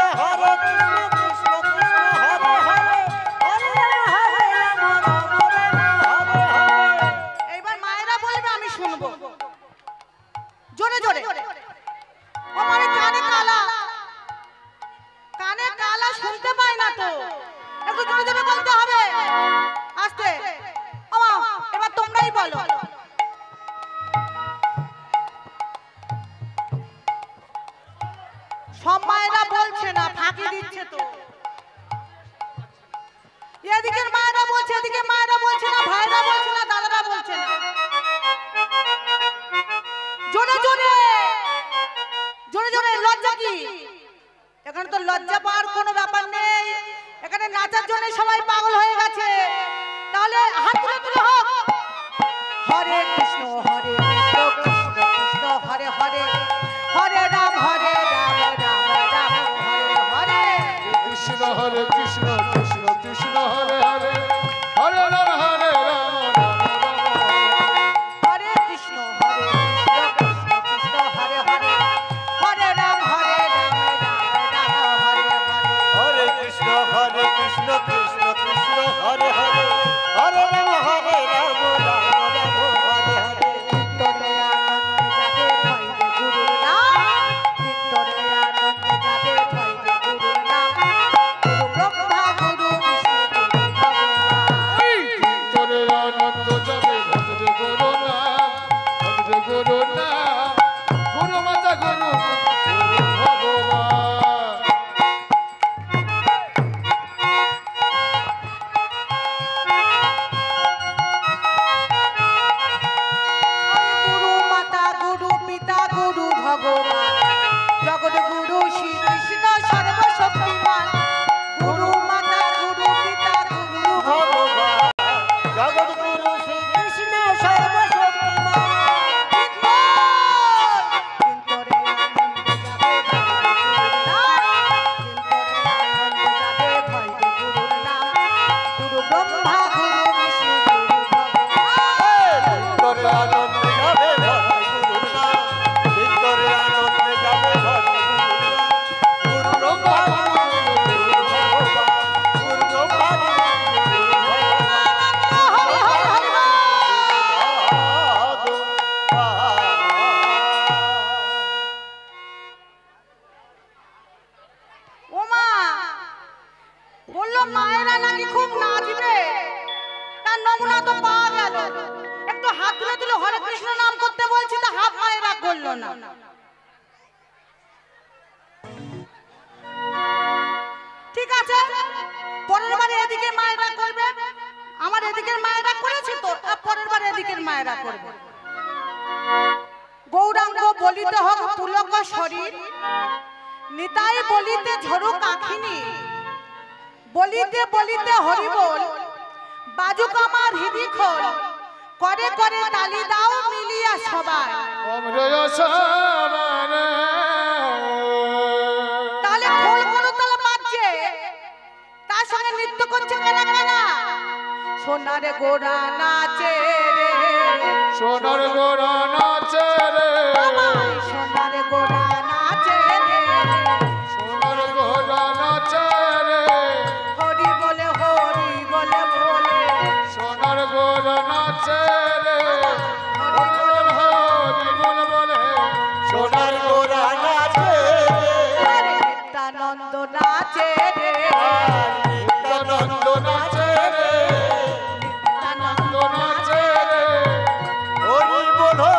কৃষ্ণ কৃষ্ণ হরে হরে, হরে রাম রাম রাম হরে হরে। এইবার মায়েরা বলবে, আমি শুনবো জোরে জোরে। ও মানে কানে কালা শুনতে পাই না তো, একটু জোরে জোরে বলতে হবে। আস্তে আমা, এবার তোমরাই বলো। সব মায়েরা বলছে না, ফাঁকি দিচ্ছে তো। এদিকের মায়েরা বলছে, এদিকে মায়েরা বলছে না, ভাইরা বলছে না, দাদারা বলছে না। জোরে জোরে জোরে জোরে। লজ্জা কি? এখানে তো লজ্জা পাওয়ার কোনো ব্যাপার নেই, এখানে নাচার জন্য সবাই পাগল হয়ে গেছে। তাহলে হাত তুলে তুলে হোক। হরে কৃষ্ণ কৃষ্ণ কৃষ্ণ হরে হরে, হরে রাম রাম রাম হরে হরে। কৃষ্ণ হরে কৃষ্ণ কৃষ্ণ কৃষ্ণ হরে হরে, হরে রাম রাম রাম। হরে কৃষ্ণ কৃষ্ণ কৃষ্ণ হরে হরে, হরে রাম রাম হরে হরে। হরে কৃষ্ণ কৃষ্ণ কৃষ্ণ হরে হরে, হরে রাম রাম রাম হরে হরে। চিত্তরে আনন্দে যাবে ভজরে গুরুর নাম, চিত্তরে আনন্দে যাবে ভজরে গুরুর নাম। গুরু ব্রহ্মা গুরু বিষ্ণু গুরু ভগবান। তোরে আনন্দ যাবে ভজরে গুরু নাম, ভজরে গুরু নাম, গুরু মাতা গুরু ভগবান। গুরু মাতা গুরু পিতা গুরু ভগবান, জগৎ গুরু শ্রী কৃষ্ণ সর্বশক্তিমান। গুরু মাতা গুরু পিতা গুরু ভগবান। জগৎগুরু শ্রীকৃষ্ণ সর্বশক্তিমান। চিত্তরে আনন্দে যাবে ভজরে গুরুর নাম, গুরু ব্রহ্মা গুরু বিষ্ণু গুরু ভগবান। দিনতরে আনন্দে যাবে ভজরে গুরুর নাম, দিনতরে আনন্দে যাবে ভজরে গুরুর নাম। গুরু ব্রহ্মা গুরু ভগবান, গুরু ব্রহ্মা গুরু ভগবান। হরে হরে হরে হরে। ওমা বললো মায়েরা নাকি খুব নাচবে, তার নমুনা তো পাওয়া গেল। একটু হাত তুলে তুলে হরে কৃষ্ণ নাম করতে বলছি, তা হাত মায়েরা করলো না। ঠিক আছে, পরের বারে এদিকে মায়েরা করবে। আমার এদিকের মায়েরা করেছে তো, আর পরের বারে এদিকের মায়েরা করবে। গৌরাঙ্গ বলিতে হোক পুলক শরীর, নিতাই বলিতে ঝরুক আখিনী। বলিতে বলিতে হরি বল, বাজুক আমার হৃদি খোল। করে করে তালি দাও মিলিয়া সবাই। অমৃত সমানে। তাহলে খোল কোনো তালা বাজছে, তার সঙ্গে নৃত্য করছে কারা কারা? সোনার গোড়া নাচে রে, সোনার গোড়া নাচে রে, আমায় সোনার গোড়া নাচে রে। সোনার গোড়া নাচে রে, হরি বলে বলে, সোনার গোড়া নাচে রে, হরি বল বলে, সোনার গোরা নাচে হরে নিত্যানন্দ নাচে রে, নিত্যানন্দ নাচে রে, নিত্যানন্দ নাচে রে, হরি বলো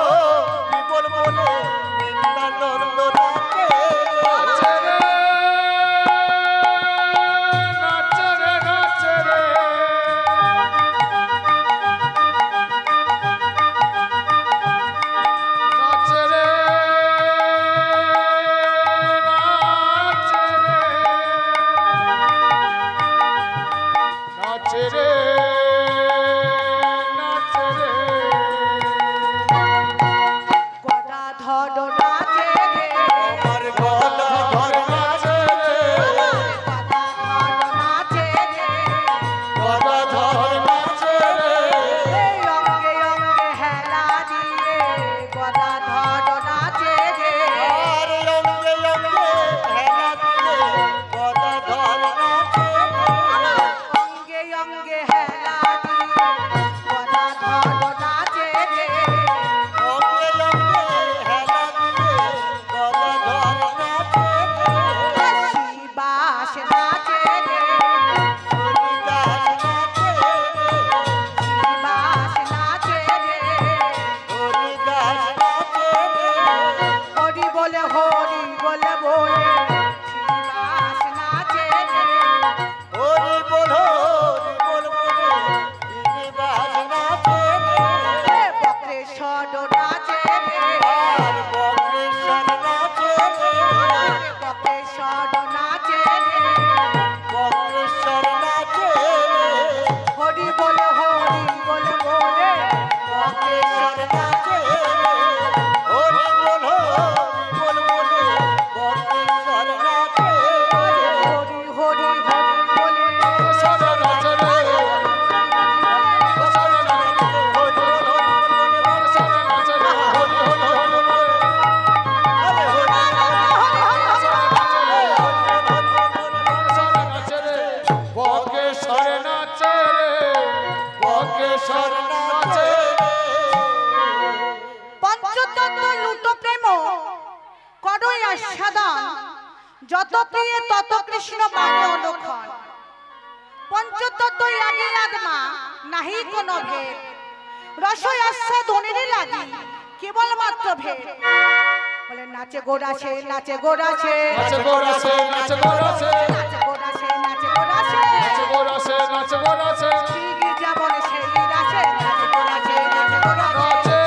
লুট প্রেম করই আস্বাদন, যত প্রিয়ে তত কৃষ্ণ বাণী অনুক্ষণ। পঞ্চতত্ত্ব আগে আত্মা নাহি কোনো ভেদ, রসই আস্বাদনের লাগি কেবল মাত্র ভেদ। বলে নাচে গোড়াছে নাচে গোড়াছে নাচে গোরাছে নাচে গোরাছে নাচে গোড়াছে নাচে গোড়াছে নাচে গোরাছে নাচে গোরাছে ঠিক যেমন সেই রাছে নাচে গোড়াছে নাচে গোড়াছে।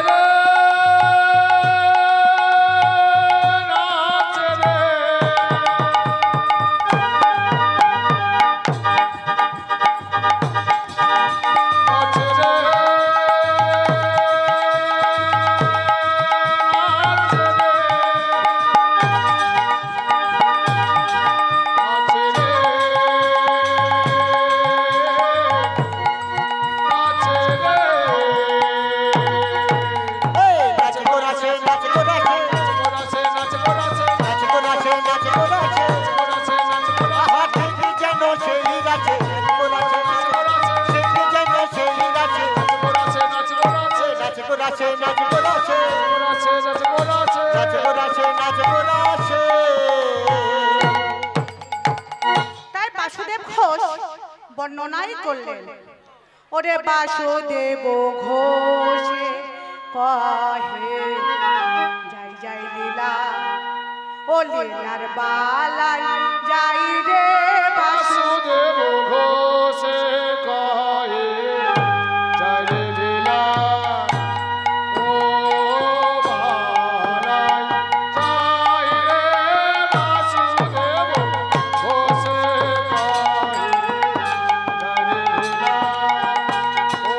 নাচে রে নাচে রে নাচে রে তাই বাসুদেব ঘোষ বর্ণনাই করলেন, ওরে বাসুদেব ঘোষ কহে যাই যাই লীলা, ও লীলার বালাই যাই রে বাসুদেব ঘোষে কহে জয় রে লীলা ও বালাই জয় রে বাসুদেব ঘোষে কহে জয় রে লীলা ও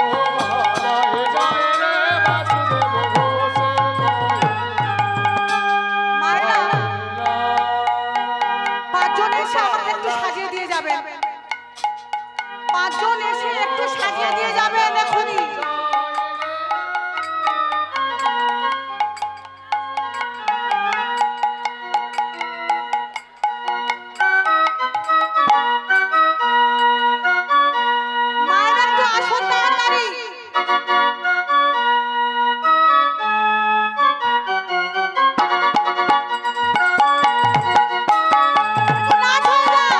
বালাই জয় রে বাসুদেব ঘোষে মায়েরা কহে পাঁচজন এসে আমাকে একটু সাজিয়ে দিয়ে যাবেন, পাঁচজন এসে একটু সাজিয়ে দিয়ে যাবেন এখনই। মায়েরা একটু আসুন তাড়াতাড়ি। নাচ হয়ে যাক।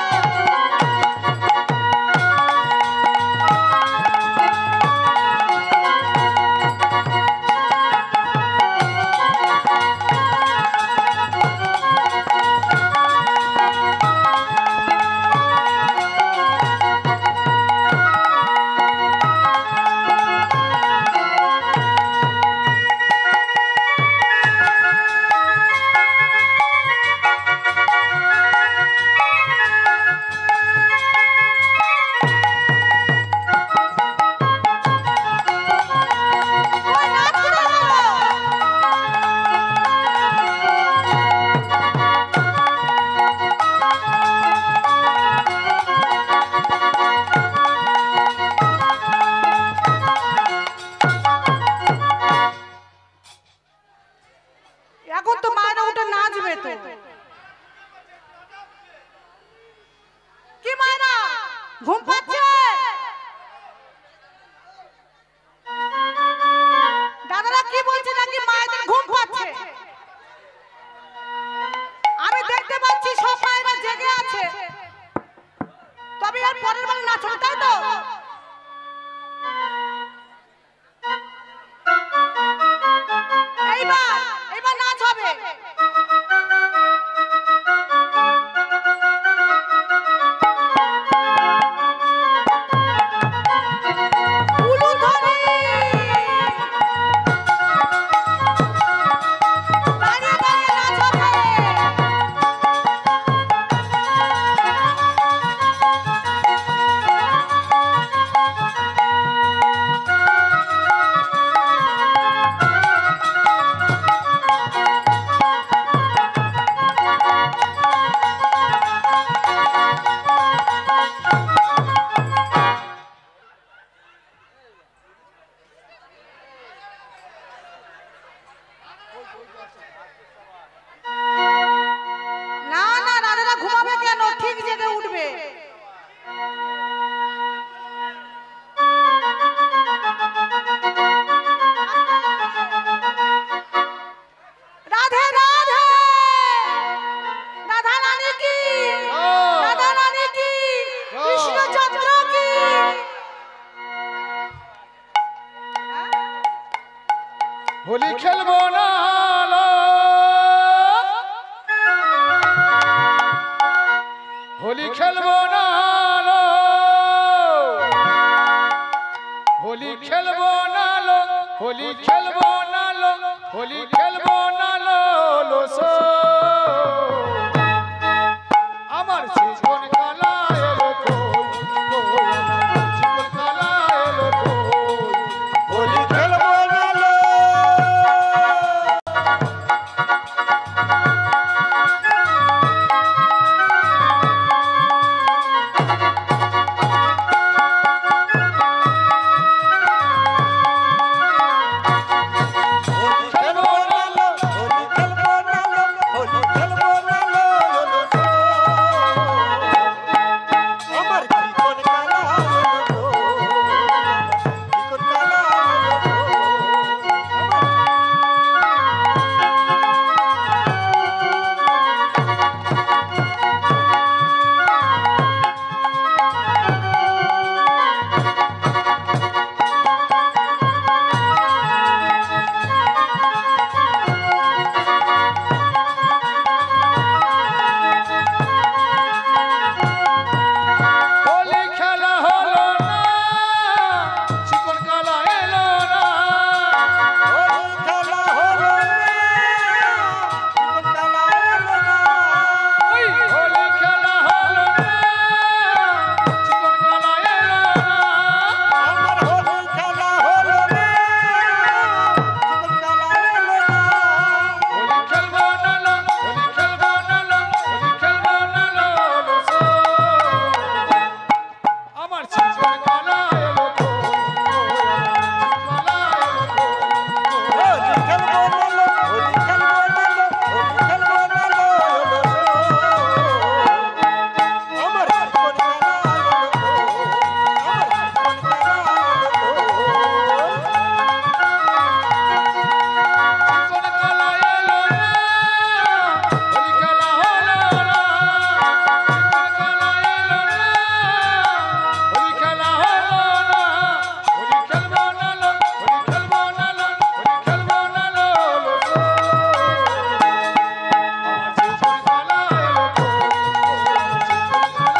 ওই নাচ শুরু হলো। এখন তো মায়েরা উঠে নাচবে তো। কি মায়েরা ঘুম পাচ্ছে? দাদারা কি বলছে নাকি মায়েদের ঘুম পাচ্ছে? আমি দেখতে পাচ্ছি সব মায়েরা জেগে আছে, তবে আর পরের বেলা নাচ হবে, তাই তো? এইবার এইবার নাচ হবে। উলুধ্বনি। দাঁড়িয়ে দাঁড়িয়ে নাচ হবে। না না দাদারা ঘুমাবে কেন? ঠিক জেগে উঠবে। হোলি খেলবো না লো, হোলি খেলবো না লো লোসো। আমার জীবন কালা এলো কই, কই আমার জীবন কালা এলো কই। হোলি খেলবো না লো। হোলি খেলবো না লো, হোলি খেলবো না লো, হোলি খেলবো না লো লো লো। আমার জীবন কালা হলো গো, জীবন কালা হলো গো। হোলি খেলা হলো না, চিকন কালা এলো না। হোলি খেলা হলো না, জীবন কালা হলো না। ওই হোলি খেলা হলো না, চিকন কালা এলো না। আমার হোলি খেলা হলো না, জীবন কালা হলো না। হোলি খেলবো না লো, হোলি খেলবো না লো, হোলি খেলবো না লো লোসো। আমার জীবন কালা এলো কই, কালা এলো কই। হোলি খেলবো না লো, হোলি খেলবো না লো, হোলি খেলবো না লো লো। আমার জীবন কালা হলো গো, আমার জীবন কালা হলো গো। চিকন কালা এলো না, হোলি খেলা হলো না। চিকন কালা এলো না, হোলি খেলা হলো না। হোলি খেলবো না লো, হোলি খেলবো না লো, হোলি খেলবো না লো লোসো। আমার জীবন কালা এলো কই, জীবন কালা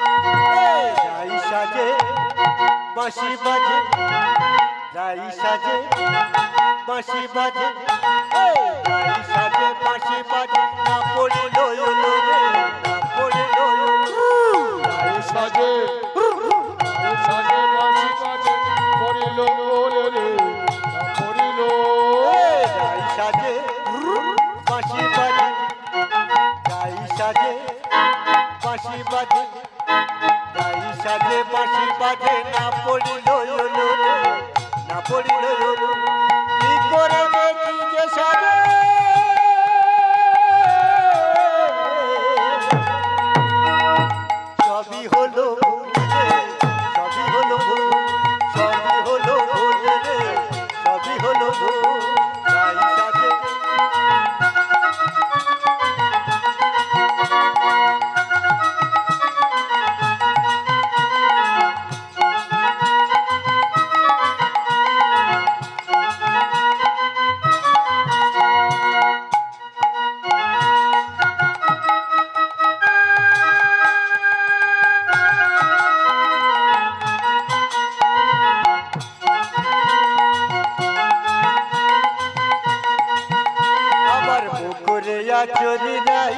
যাই সাজে বাঁশি বাজে, যাই সাজে বাঁশি বাজে, যাই সাজে বাঁশি বাজে, না পড়িল ওলো রে, না পড়িল ওলো। সাজে সাজে বাঁশি বাজে, পড়িল ওরে রে, পড়িল। যাই সাজে বাঁশি বাজে, যাই সাজে বাঁশি বাজে, যাই সাজে বাঁশি বাজে, না পড়িল ওলো রে, না পড়িল ওলো। কি করে দেখি যে সাজে সবই হলো ভুল রে, সবই হলো ভুল, সবই হলো ভুল রে, সবই হলো ভুল। যাই সাজে চরি নাই,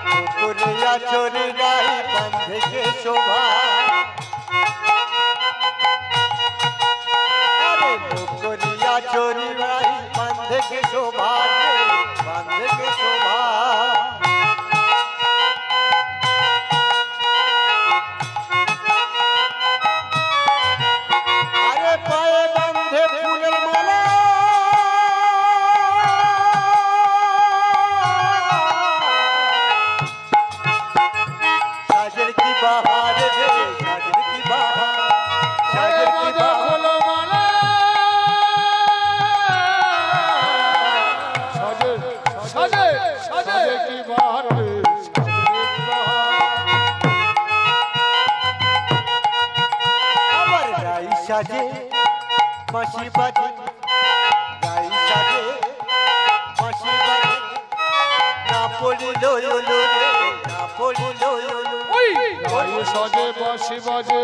পুকুরিয়া চরি নাই, বন্ধে শোভা। আরে পুকুরিয়া চরি নাই, বন্ধে के शोभा रे बांध के शोभा अरे पाए बांधे फूलेर माला साजन की बहार रे साजन की बहार साजन की बहार साजे बांशी बाजे गाई साजे बांशी बाजे ना पोली लो लो लो रे ना पोली लो लो लो गाई साजे बांशी बाजे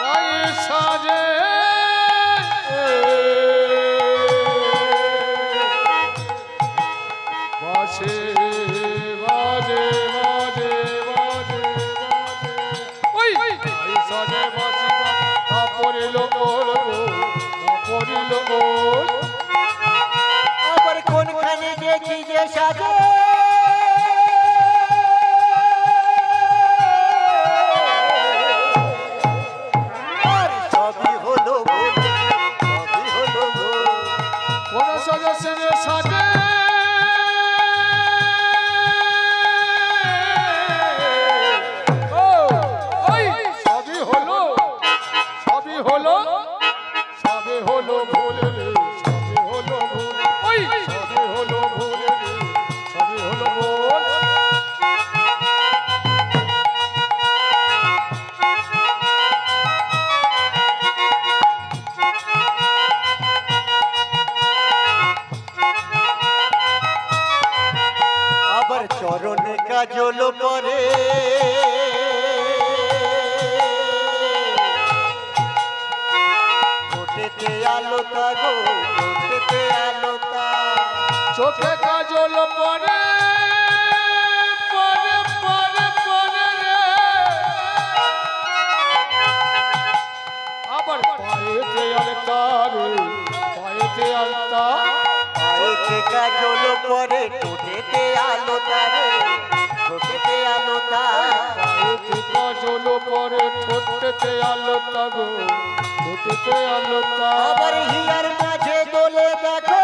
गाई साजे बांशी আবার কোনখানে দেখি যে সাজে আর সবই হলো ভুল সবই হলো ভুল কোন সাজে সেজে সাজে সবই হলো সবই হলো সবই হলো ভুল রে সবই হলো ভুল সবই হলো ভুল রে সবই হলো ভুল আবার চরণে কাজল পরে ঠোঁটেতে আলোতা গো ঠোঁটেতে আলোতা চোখে কাজল পরে পরে পরে পরে রে আবার পায়েতে আলতা রে পায়েতে আলতা পায়েতে কাজল পরে ঠোঁটেতে আলোতা রে ঠোঁটেতে আলোতা পায়েতে কাজল পরে ঠোঁটেতে আলতা গো ঠোঁটেতে আলতা আবার হিয়ার মাঝে দোলে দেখো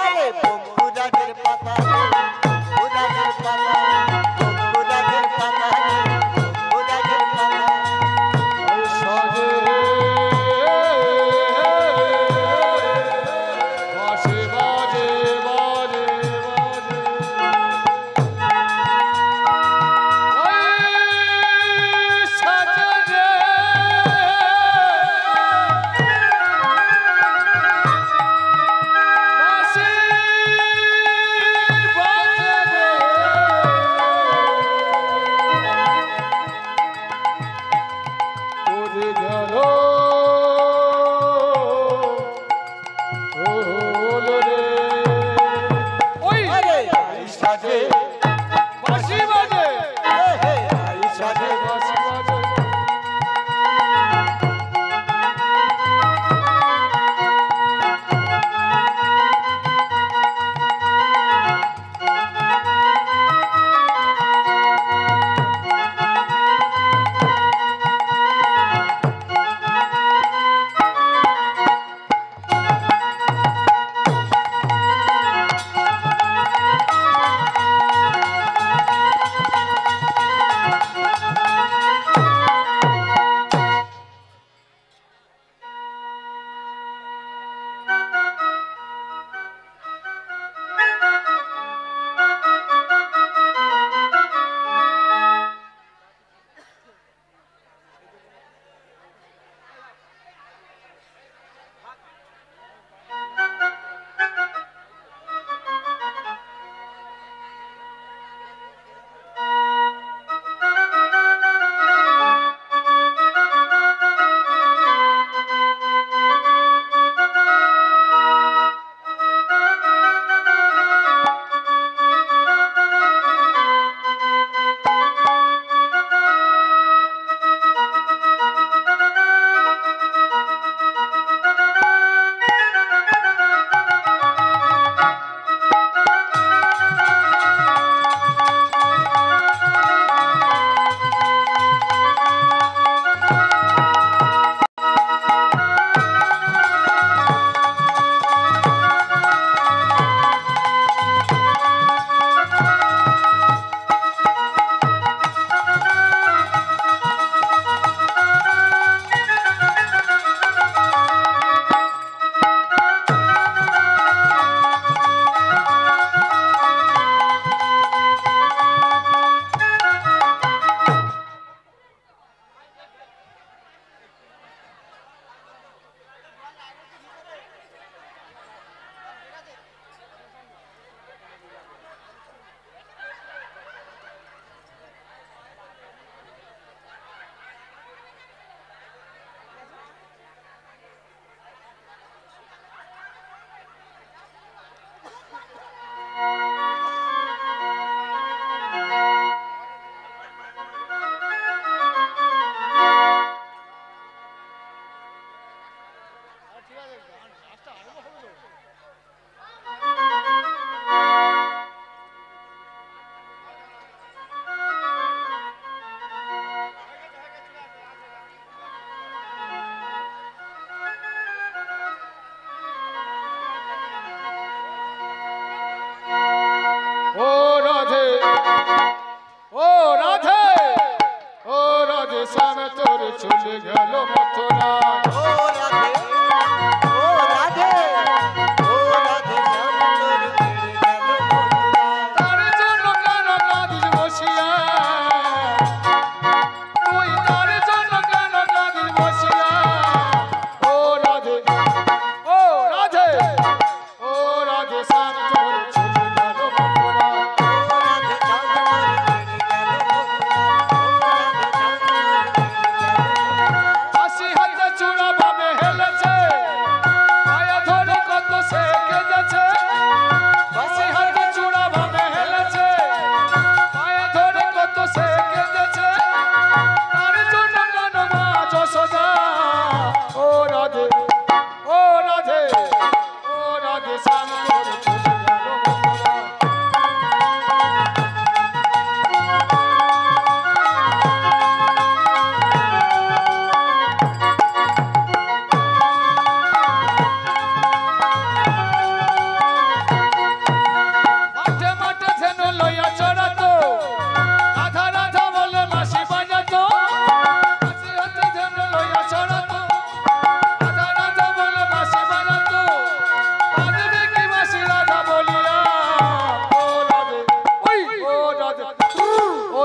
আরে বঙ্কুরাজের পাতা বঙ্কুরাজের পাতা বঙ্কুরাজের পাতা বঙ্কুরাজের পাতা সাজে বাঁশি বাজে বাজে বাজে সাজে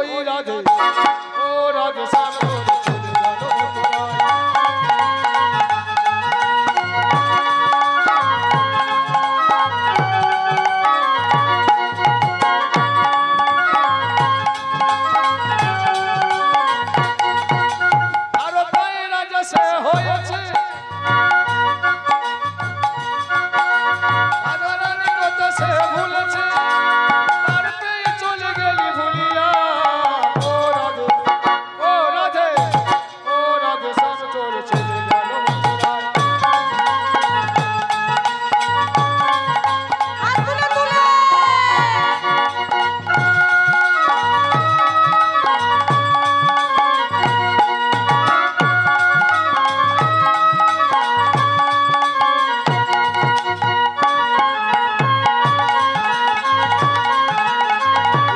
ওই রাধে ও রাধে শ্যাম তোর চলে গেল মথুরায়। আরো পায়ে রাজা সে হয়েছে আদরানি কথা সে ভুলেছে তার পেয়ে চলে গেলি ভুলিয়া। ও রাধে ও রাধে ও রাধে শ্যাম তোর চলে গেল মথুরায়। হাত তুলে তুলে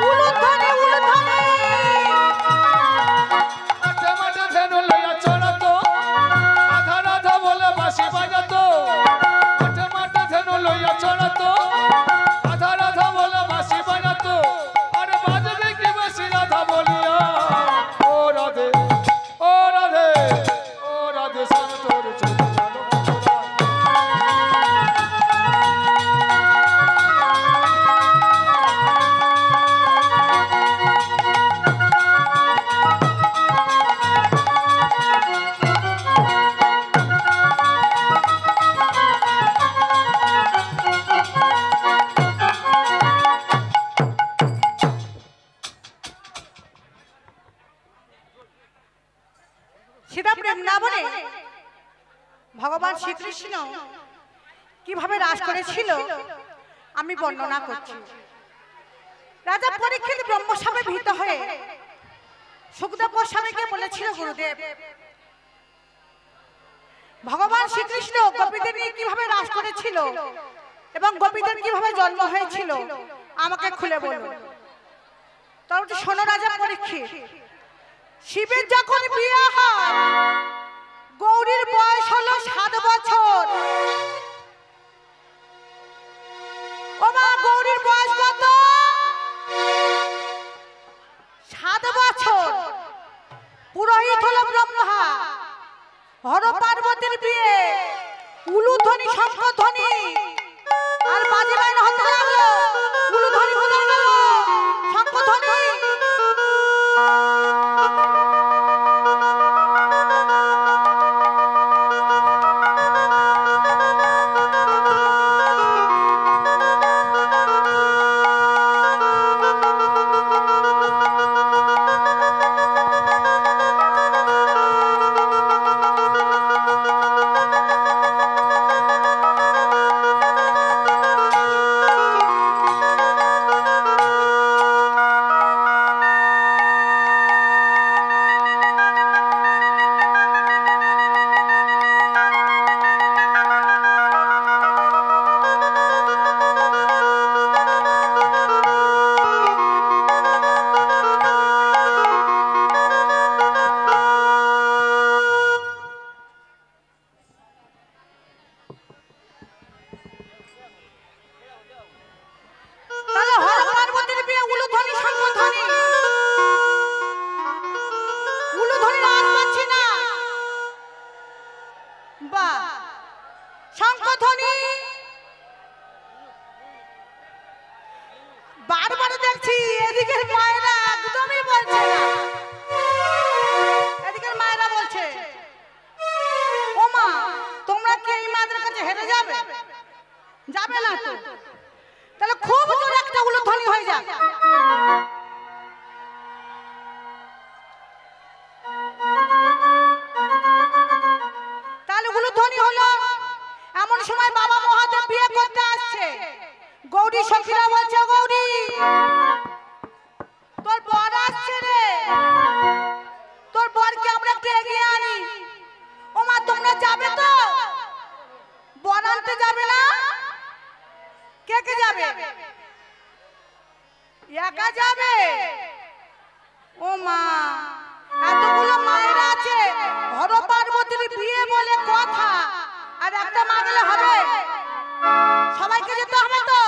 উলুধ্বনি উলুধ্বনি মাঠে মাঠে ধেনু লইয়া চড়াতো আধা রাধা বলে বাঁশি বাজাতো। মাঠে মাঠে ধেনু লইয়া চড়াতো আধা রাধা বলে বাঁশি বাজাতো। আরে বাজবে কি বাঁশি রাধা বলিয়া। ও রাধে ও রাধে ও রাধে শ্যাম তোর চলে গেল মথুরায়। সেটা প্রেম না বলে ভগবান শ্রীকৃষ্ণ কিভাবে রাজ করেছিল আমি বর্ণনা করছি। রাজা পরীক্ষিত ব্রহ্মশাপে ভীত হয়ে সুখদেব গোস্বামীকে বলেছিল, গুরুদেব ভগবান শ্রীকৃষ্ণ গোপীদের নিয়ে কিভাবে রাজ করেছিল এবং গোপীদের কিভাবে জন্ম হয়েছিল আমাকে খুলে বলুন। তারপর শোনো রাজা পরীক্ষিত, শিবের যখন বিয়ে হয় গৌরীর বয়স হলো 7 বছর। ও মা, গৌরীর বয়স কত? 7 বছর। পুরোহিত হলো ব্রহ্মা। হর পার্বতীর বিয়ে, উলুধ্বনি শঙ্খধ্বনি আর বাজে বাইরে হতে লাগলো। উলুধ্বনি হতে লাগলো, শঙ্খধ্বনি। বারবার দেখছি এদিকের মায়েরা একদমই বলছে না। এদিকের মায়েরা বলছে, ও মা তোমরা কি এই মাদের কাছে হেরে যাবে? যাবে না তো, তাহলে খুব জোরে একটা উলুধ্বনি হয়ে যাক। তাহলে উলুধ্বনি হলো। এমন সময় বাবা মহাদেব বিয়ে করতে আসছে। গৌরী সখীরা বলছে, গৌরী তোর বর আসছে রে, তোর বরকে আমরা একটু এগিয়ে আনি। ও মা তোমরা যাবে তো? বর আনতে যাবে না? কে কে যাবে? একা যাবে? ও মা, এতগুলো মায়েরা আছে, হর পার্বতীর বিয়ে বলে কথা, আর একটা মা গেলে হবে? সবাইকে যেতে হবে তো?